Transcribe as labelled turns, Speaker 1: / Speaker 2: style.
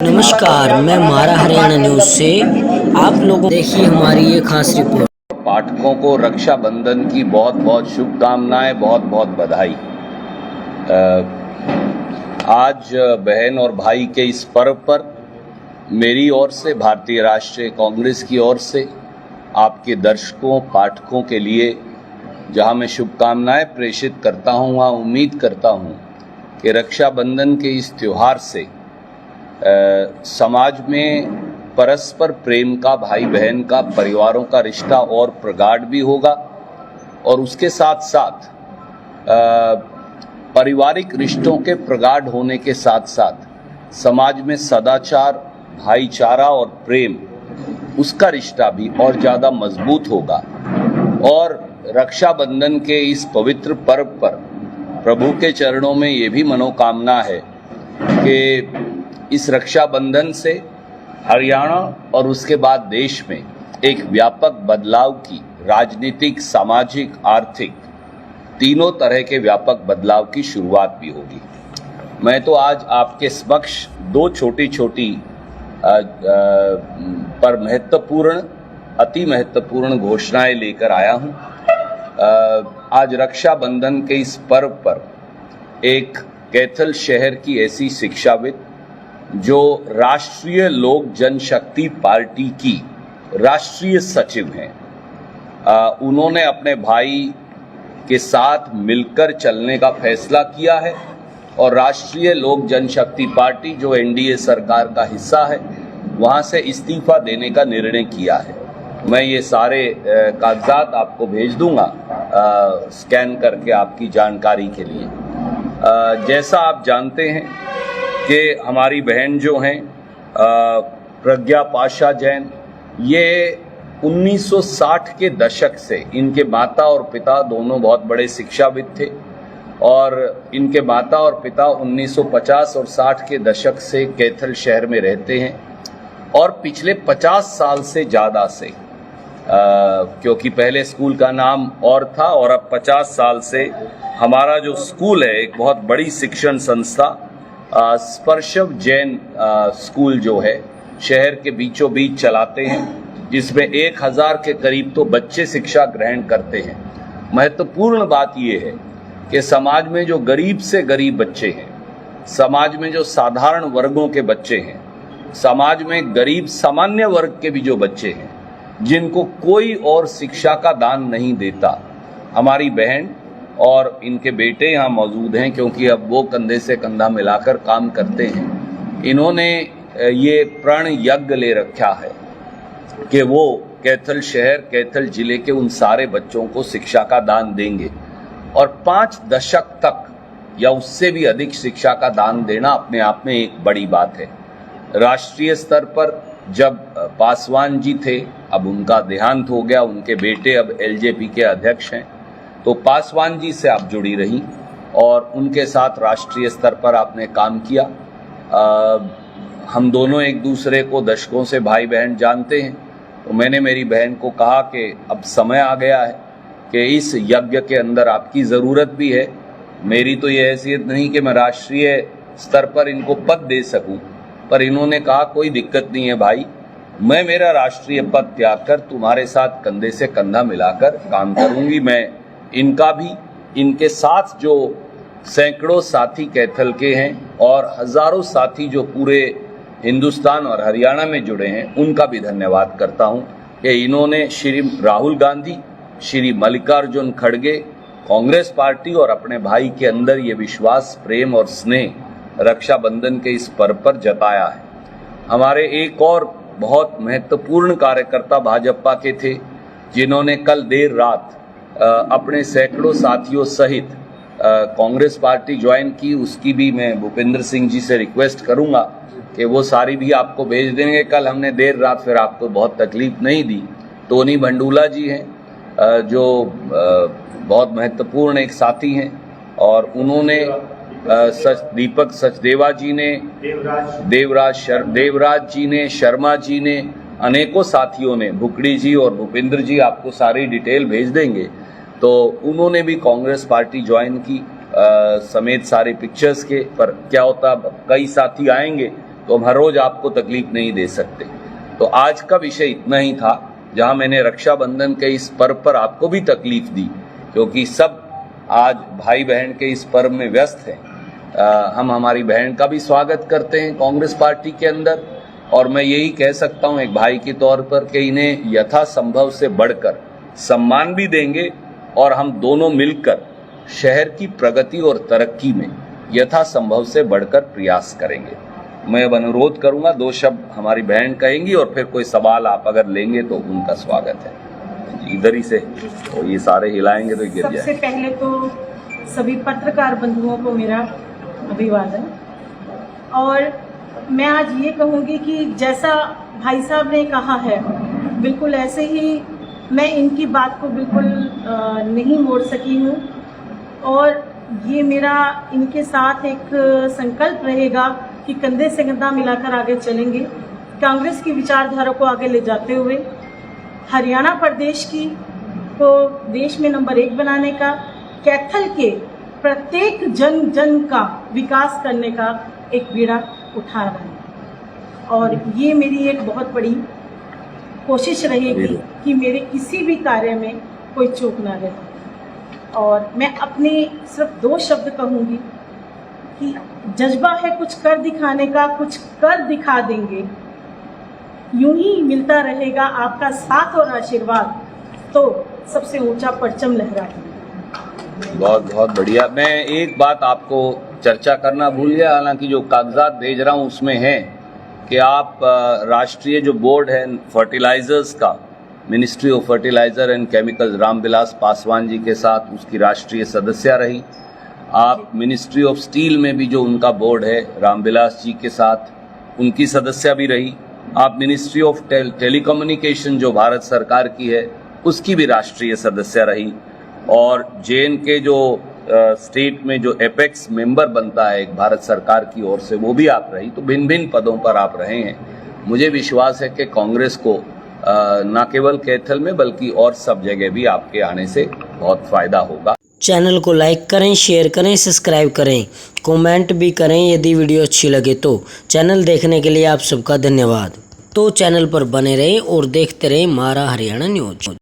Speaker 1: नमस्कार, मैं मारा हरियाणा न्यूज से आप लोगों देखिए हमारी ये खास रिपोर्ट।
Speaker 2: पाठकों को रक्षाबंधन की बहुत बहुत शुभकामनाएं, बहुत बहुत बधाई। आज बहन और भाई के इस पर्व पर मेरी ओर से, भारतीय राष्ट्रीय कांग्रेस की ओर से आपके दर्शकों, पाठकों के लिए जहां मैं शुभकामनाएं प्रेषित करता हूं, वहां उम्मीद करता हूं कि रक्षाबंधन के इस त्योहार से समाज में परस्पर प्रेम का, भाई बहन का, परिवारों का रिश्ता और प्रगाढ़ भी होगा और उसके साथ साथ पारिवारिक रिश्तों के प्रगाढ़ होने के साथ साथ समाज में सदाचार, भाईचारा और प्रेम, उसका रिश्ता भी और ज़्यादा मजबूत होगा। और रक्षाबंधन के इस पवित्र पर्व पर प्रभु के चरणों में ये भी मनोकामना है कि इस रक्षाबंधन से हरियाणा और उसके बाद देश में एक व्यापक बदलाव की, राजनीतिक, सामाजिक, आर्थिक, तीनों तरह के व्यापक बदलाव की शुरुआत भी होगी। मैं तो आज आपके समक्ष दो छोटी छोटी पर महत्वपूर्ण, अति महत्वपूर्ण घोषणाएं लेकर आया हूं। आज रक्षाबंधन के इस पर्व पर एक कैथल शहर की ऐसी शिक्षाविद जो राष्ट्रीय लोक जनशक्ति पार्टी की राष्ट्रीय सचिव हैं, उन्होंने अपने भाई के साथ मिलकर चलने का फैसला किया है और राष्ट्रीय लोक जनशक्ति पार्टी जो एनडीए सरकार का हिस्सा है, वहां से इस्तीफा देने का निर्णय किया है। मैं ये सारे कागजात आपको भेज दूंगा स्कैन करके आपकी जानकारी के लिए। जैसा आप जानते हैं कि हमारी बहन जो हैं प्रज्ञा पाशा जैन, ये 1960 के दशक से, इनके माता और पिता दोनों बहुत बड़े शिक्षाविद थे और इनके माता और पिता 1950 और 60 के दशक से कैथल शहर में रहते हैं और पिछले 50 साल से ज़्यादा से, क्योंकि पहले स्कूल का नाम और था और अब 50 साल से हमारा जो स्कूल है, एक बहुत बड़ी शिक्षण संस्था स्पर्शव जैन स्कूल जो है, शहर के बीचों बीच चलाते हैं, जिसमें 1000 के करीब तो बच्चे शिक्षा ग्रहण करते हैं। महत्वपूर्ण बात यह है कि समाज में जो गरीब से गरीब बच्चे हैं, समाज में जो साधारण वर्गों के बच्चे हैं, समाज में गरीब सामान्य वर्ग के भी जो बच्चे हैं, जिनको कोई और शिक्षा का दान नहीं देता, हमारी बहन और इनके बेटे यहाँ मौजूद हैं, क्योंकि अब वो कंधे से कंधा मिलाकर काम करते हैं। इन्होंने ये प्रण यज्ञ ले रखा है कि वो कैथल शहर, कैथल जिले के उन सारे बच्चों को शिक्षा का दान देंगे और 5 दशक तक या उससे भी अधिक शिक्षा का दान देना अपने आप में एक बड़ी बात है। राष्ट्रीय स्तर पर जब पासवान जी थे, अब उनका देहांत हो गया, उनके बेटे अब एलजेपी के अध्यक्ष हैं, तो पासवान जी से आप जुड़ी रही और उनके साथ राष्ट्रीय स्तर पर आपने काम किया। हम दोनों एक दूसरे को दशकों से भाई बहन जानते हैं, तो मैंने मेरी बहन को कहा कि अब समय आ गया है कि इस यज्ञ के अंदर आपकी ज़रूरत भी है। मेरी तो ये हैसियत नहीं कि मैं राष्ट्रीय स्तर पर इनको पद दे सकूं, पर इन्होंने कहा कोई दिक्कत नहीं है भाई, मैं मेरा राष्ट्रीय पद त्याग कर तुम्हारे साथ कंधे से कंधा मिलाकर काम करूंगी। मैं इनका भी, इनके साथ जो सैकड़ों साथी कैथल के हैं और हजारों साथी जो पूरे हिंदुस्तान और हरियाणा में जुड़े हैं, उनका भी धन्यवाद करता हूं कि इन्होंने श्री राहुल गांधी, श्री मल्लिकार्जुन खड़गे, कांग्रेस पार्टी और अपने भाई के अंदर ये विश्वास, प्रेम और स्नेह रक्षाबंधन के इस पर्व पर जताया है। हमारे एक और बहुत महत्वपूर्ण कार्यकर्ता भाजपा के थे, जिन्होंने कल देर रात अपने सैकड़ों साथियों सहित कांग्रेस पार्टी ज्वाइन की। उसकी भी मैं भूपेंद्र सिंह जी से रिक्वेस्ट करूंगा कि वो सारी भी आपको भेज देंगे। कल हमने देर रात फिर आपको बहुत तकलीफ नहीं दी। टोनी भंडूला जी हैं, जो बहुत महत्वपूर्ण एक साथी हैं, और उन्होंने दीपक सचदेवा जी ने, देवराज जी ने, शर्मा जी ने, अनेकों साथियों ने, भुकड़ी जी और भूपेंद्र जी आपको सारी डिटेल भेज देंगे। तो उन्होंने भी कांग्रेस पार्टी ज्वाइन की, समेत सारे पिक्चर्स के। पर क्या होता, कई साथी आएंगे तो हम हर रोज आपको तकलीफ नहीं दे सकते। तो आज का विषय इतना ही था, जहां मैंने रक्षाबंधन के इस पर्व पर आपको भी तकलीफ दी, क्योंकि सब आज भाई बहन के इस पर्व में व्यस्त हैं। हम हमारी बहन का भी स्वागत करते हैं कांग्रेस पार्टी के अंदर, और मैं यही कह सकता हूं एक भाई के तौर पर कि इन्हें यथासंभव से बढ़कर सम्मान भी देंगे, और हम दोनों मिलकर शहर की प्रगति और तरक्की में यथासंभव से बढ़कर प्रयास करेंगे। मैं अब अनुरोध करूंगा, 2 शब्द हमारी बहन कहेंगी और फिर कोई सवाल आप अगर लेंगे तो उनका स्वागत है। इधर ही से, और ये सारे हिलाएंगे तो गिर जाए।
Speaker 3: सबसे पहले तो सभी पत्रकार बंधुओं को मेरा अभिवादन, और मैं आज ये कहूँगी कि जैसा भाई साहब ने कहा है बिल्कुल ऐसे ही मैं इनकी बात को बिल्कुल नहीं मोड़ सकी हूँ, और ये मेरा इनके साथ एक संकल्प रहेगा कि कंधे से कंधा मिलाकर आगे चलेंगे, कांग्रेस की विचारधारा को आगे ले जाते हुए हरियाणा प्रदेश को देश में नंबर 1 बनाने का, कैथल के प्रत्येक जन जन का विकास करने का एक बीड़ा उठा रहा है। और ये मेरी एक बहुत बड़ी कोशिश रहेगी कि मेरे किसी भी कार्य में कोई चूक ना रहे। और मैं अपने सिर्फ 2 शब्द कहूँगी कि जज्बा है कुछ कर दिखाने का, कुछ कर दिखा देंगे, यूं ही मिलता रहेगा आपका साथ और आशीर्वाद, तो सबसे ऊंचा परचम लहराएगा।
Speaker 2: बहुत बहुत बढ़िया। मैं एक बात आपको चर्चा करना भूल गया, हालांकि जो कागजात भेज रहा हूं उसमें है कि आप राष्ट्रीय जो बोर्ड है फर्टिलाइजर्स का, ministry of fertiliser and chemicals, Ramvilas Paswan ji के साथ उसकी राष्ट्रीय सदस्य रही। आप मिनिस्ट्री ऑफ स्टील में भी जो उनका बोर्ड है, रामविलास जी के साथ उनकी सदस्य भी रही। आप मिनिस्ट्री ऑफ टेलीकम्युनिकेशन जो भारत सरकार की है उसकी भी राष्ट्रीय सदस्य रही, और JNK जो स्टेट में जो एपेक्स मेंबर बनता है एक भारत सरकार की ओर से, वो भी आप रही। तो भिन्न भिन्न पदों पर आप रहे हैं। मुझे विश्वास है कि कांग्रेस को न केवल कैथल में बल्कि और सब जगह भी आपके आने से बहुत फायदा होगा।
Speaker 1: चैनल को लाइक करें, शेयर करें, सब्सक्राइब करें, कमेंट भी करें यदि वीडियो अच्छी लगे तो। चैनल देखने के लिए आप सबका धन्यवाद। तो चैनल पर बने रहें और देखते रहें मारा हरियाणा न्यूज।